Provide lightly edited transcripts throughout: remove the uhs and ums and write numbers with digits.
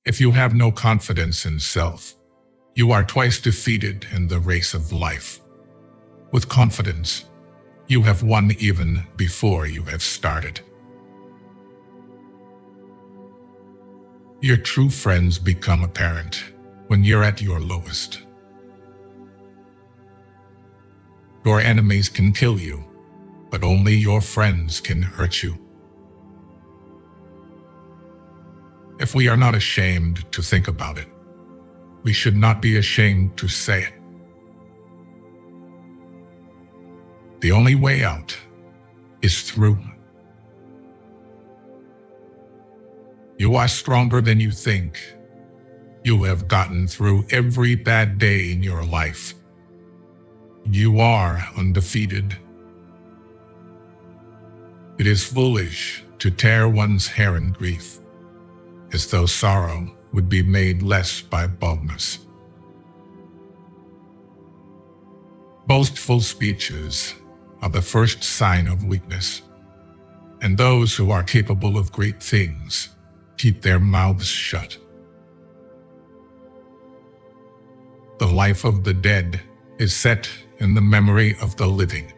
If you have no confidence in self, you are twice defeated in the race of life. With confidence, you have won even before you have started. Your true friends become apparent when you're at your lowest. Your enemies can kill you, but only your friends can hurt you. If we are not ashamed to think about it, we should not be ashamed to say it. The only way out is through. You are stronger than you think. You have gotten through every bad day in your life. You are undefeated. It is foolish to tear one's hair in grief, as though sorrow would be made less by boldness. Boastful speeches are the first sign of weakness, and those who are capable of great things keep their mouths shut. The life of the dead is set in the memory of the living.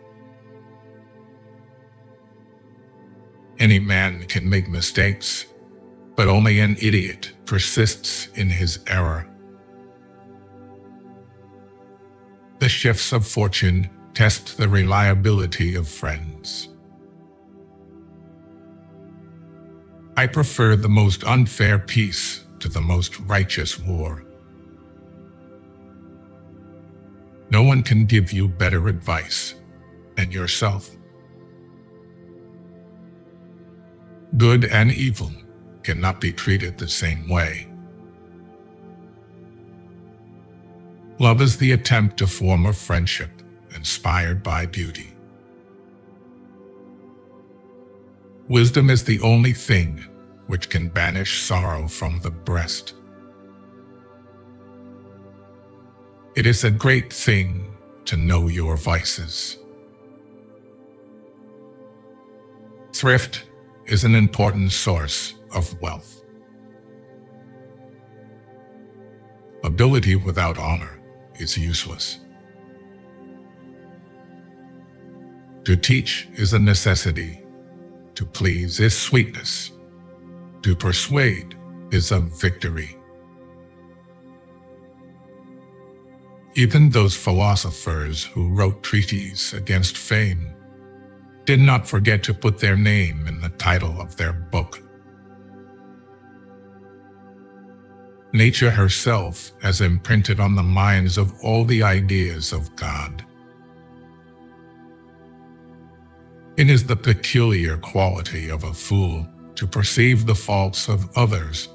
Any man can make mistakes, but only an idiot persists in his error. The shifts of fortune test the reliability of friends. I prefer the most unfair peace to the most righteous war. No one can give you better advice than yourself. Good and evil cannot be treated the same way. Love is the attempt to form a friendship inspired by beauty. Wisdom is the only thing which can banish sorrow from the breast. It is a great thing to know your vices. Thrift is an important source of wealth. Ability without honor is useless. To teach is a necessity. To please is sweetness. To persuade is a victory. Even those philosophers who wrote treatises against fame did not forget to put their name in the title of their book. Nature herself has imprinted on the minds of all the ideas of God. It is the peculiar quality of a fool to perceive the faults of others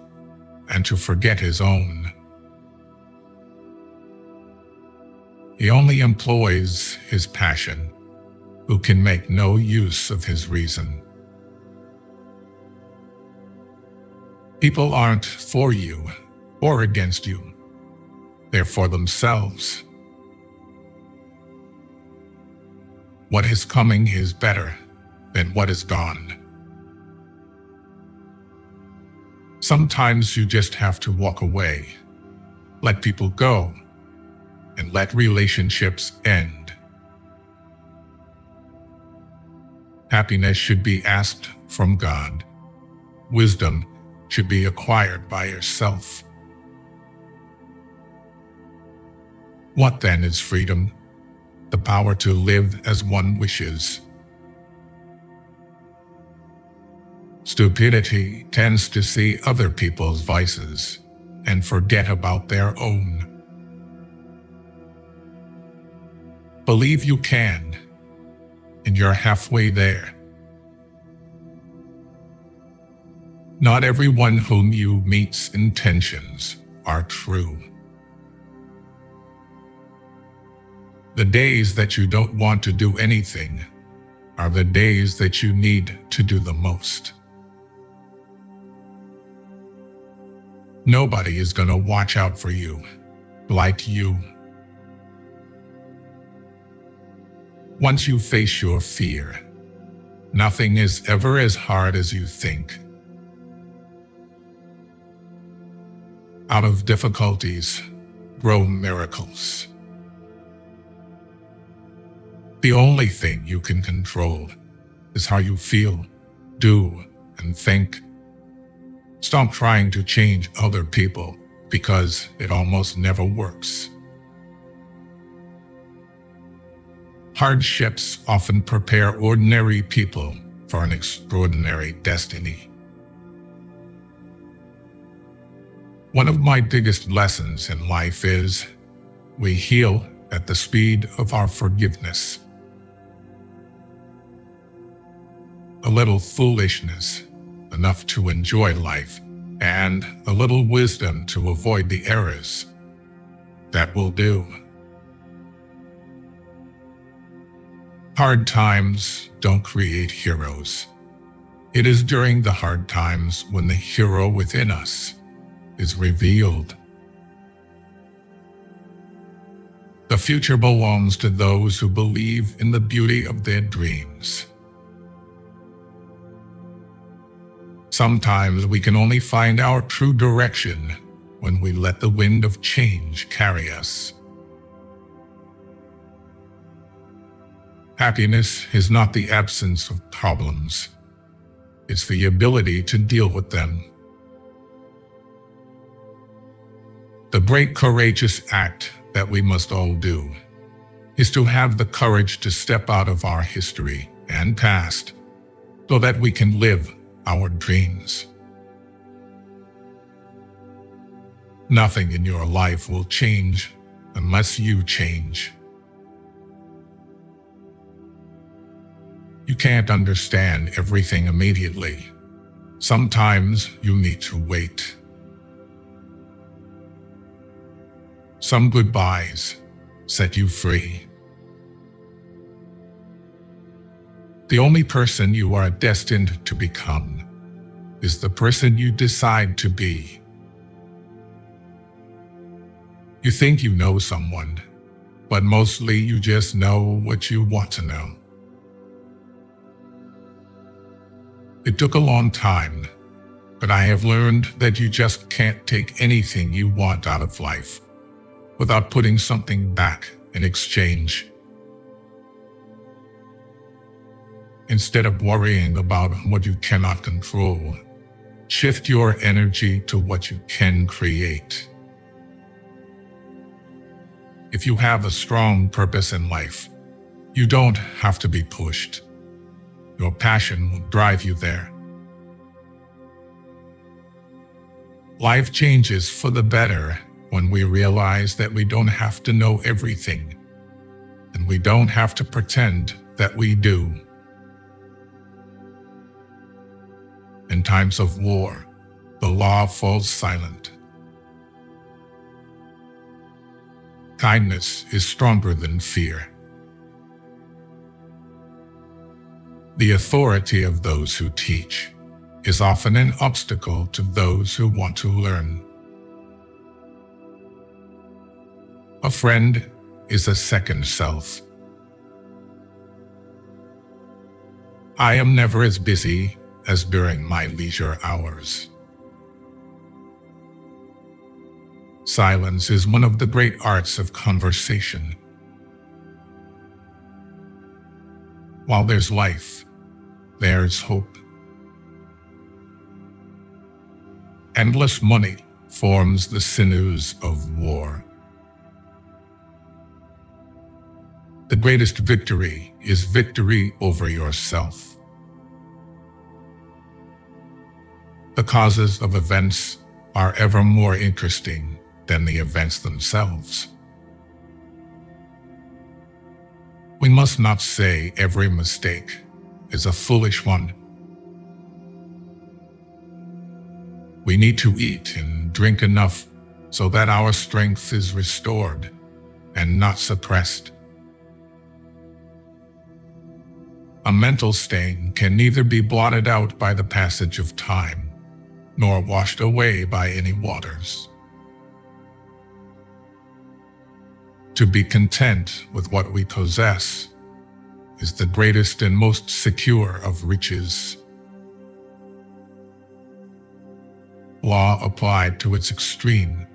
and to forget his own. He only employs his passion who can make no use of his reason. People aren't for you or against you. They're for themselves. What is coming is better than what is gone. Sometimes you just have to walk away, let people go, and let relationships end. Happiness should be asked from God. Wisdom should be acquired by yourself. What then is freedom? The power to live as one wishes. Stupidity tends to see other people's vices and forget about their own. Believe you can, and you're halfway there. Not everyone whom you meet's intentions are true. The days that you don't want to do anything are the days that you need to do the most. Nobody is going to watch out for you like you. Once you face your fear, nothing is ever as hard as you think. Out of difficulties grow miracles. The only thing you can control is how you feel, do, and think. Stop trying to change other people because it almost never works. Hardships often prepare ordinary people for an extraordinary destiny. One of my biggest lessons in life is we heal at the speed of our forgiveness. A little foolishness, enough to enjoy life, and a little wisdom to avoid the errors. That will do. Hard times don't create heroes. It is during the hard times when the hero within us is revealed. The future belongs to those who believe in the beauty of their dreams. Sometimes we can only find our true direction when we let the wind of change carry us. Happiness is not the absence of problems. It's the ability to deal with them. The great courageous act that we must all do is to have the courage to step out of our history and past so that we can live our dreams. Nothing in your life will change unless you change. You can't understand everything immediately. Sometimes you need to wait. Some goodbyes set you free. The only person you are destined to become is the person you decide to be. You think you know someone, but mostly you just know what you want to know. It took a long time, but I have learned that you just can't take anything you want out of life without putting something back in exchange. Instead of worrying about what you cannot control, shift your energy to what you can create. If you have a strong purpose in life, you don't have to be pushed. Your passion will drive you there. Life changes for the better when we realize that we don't have to know everything, and we don't have to pretend that we do. In times of war, the law falls silent. Kindness is stronger than fear. The authority of those who teach is often an obstacle to those who want to learn. A friend is a second self. I am never as busy as during my leisure hours. Silence is one of the great arts of conversation. While there's life, there's hope. Endless money forms the sinews of war. The greatest victory is victory over yourself. The causes of events are ever more interesting than the events themselves. We must not say every mistake is a foolish one. We need to eat and drink enough so that our strength is restored and not suppressed. A mental stain can neither be blotted out by the passage of time, nor washed away by any waters. To be content with what we possess is the greatest and most secure of riches. Law applied to its extreme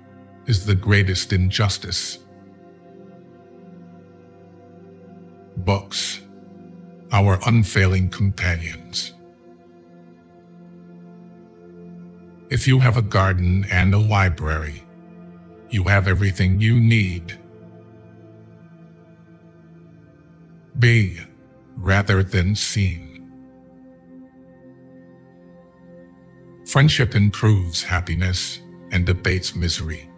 is the greatest injustice. Books, our unfailing companions. If you have a garden and a library, you have everything you need. Be rather than seen. Friendship improves happiness and abates misery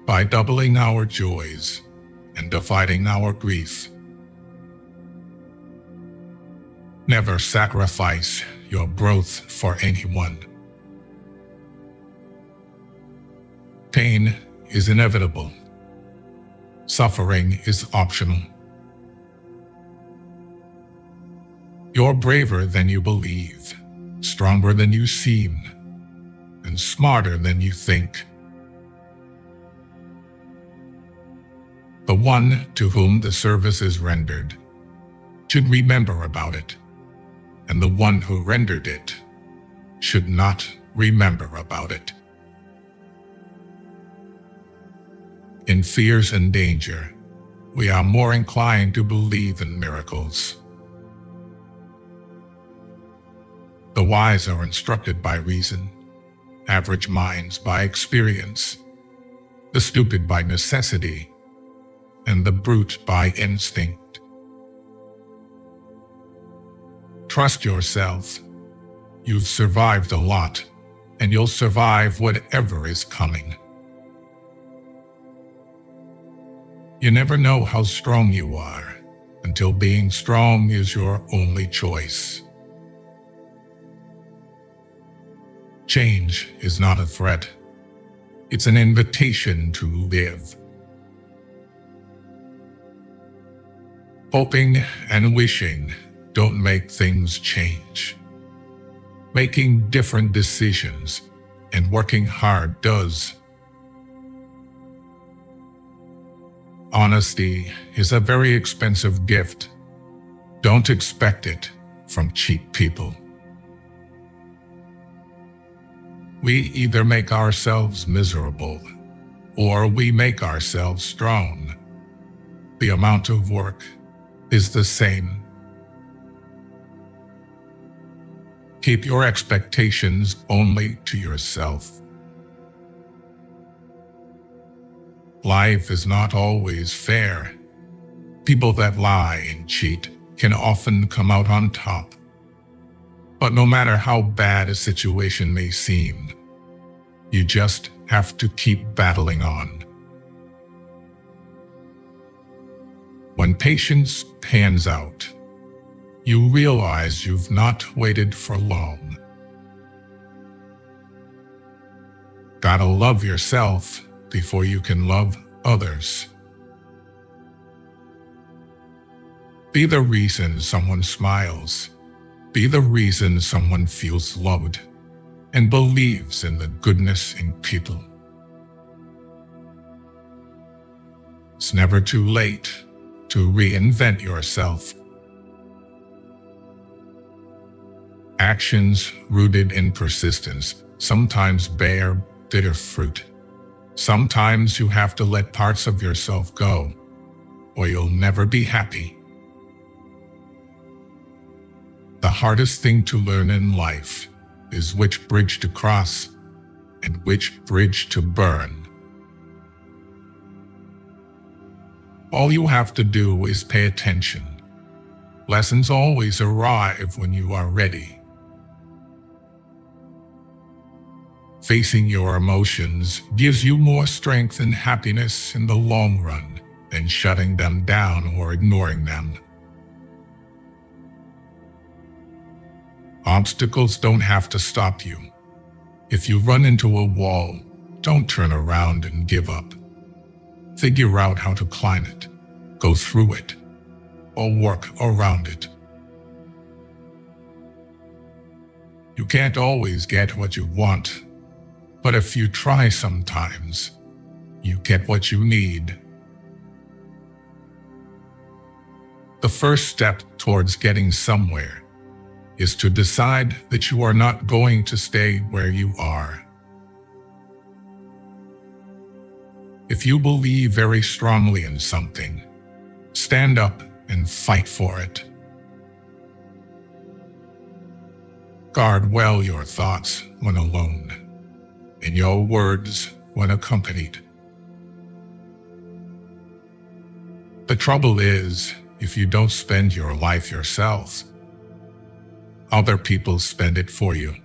by doubling our joys and dividing our grief. Never sacrifice your growth for anyone. Pain is inevitable. Suffering is optional. You're braver than you believe, stronger than you seem, and smarter than you think. The one to whom the service is rendered should remember about it, and the one who rendered it should not remember about it. In fears and danger, we are more inclined to believe in miracles. The wise are instructed by reason, average minds by experience, the stupid by necessity, and the brute by instinct. Trust yourself. You've survived a lot, and you'll survive whatever is coming. You never know how strong you are until being strong is your only choice. Change is not a threat. It's an invitation to live. Hoping and wishing don't make things change. Making different decisions and working hard does. Honesty is a very expensive gift. Don't expect it from cheap people. We either make ourselves miserable or we make ourselves strong. The amount of work is the same. Keep your expectations only to yourself. Life is not always fair. People that lie and cheat can often come out on top. But no matter how bad a situation may seem, you just have to keep battling on. When patience pans out, you realize you've not waited for long. Gotta love yourself before you can love others. Be the reason someone smiles. Be the reason someone feels loved and believes in the goodness in people. It's never too late to reinvent yourself. Actions rooted in persistence sometimes bear bitter fruit. Sometimes you have to let parts of yourself go, or you'll never be happy. The hardest thing to learn in life is which bridge to cross and which bridge to burn. All you have to do is pay attention. Lessons always arrive when you are ready. Facing your emotions gives you more strength and happiness in the long run than shutting them down or ignoring them. Obstacles don't have to stop you. If you run into a wall, don't turn around and give up. Figure out how to climb it, go through it, or work around it. You can't always get what you want, but if you try sometimes, you get what you need. The first step towards getting somewhere is to decide that you are not going to stay where you are. If you believe very strongly in something, stand up and fight for it. Guard well your thoughts when alone, and your words when accompanied. The trouble is, if you don't spend your life yourself, other people spend it for you.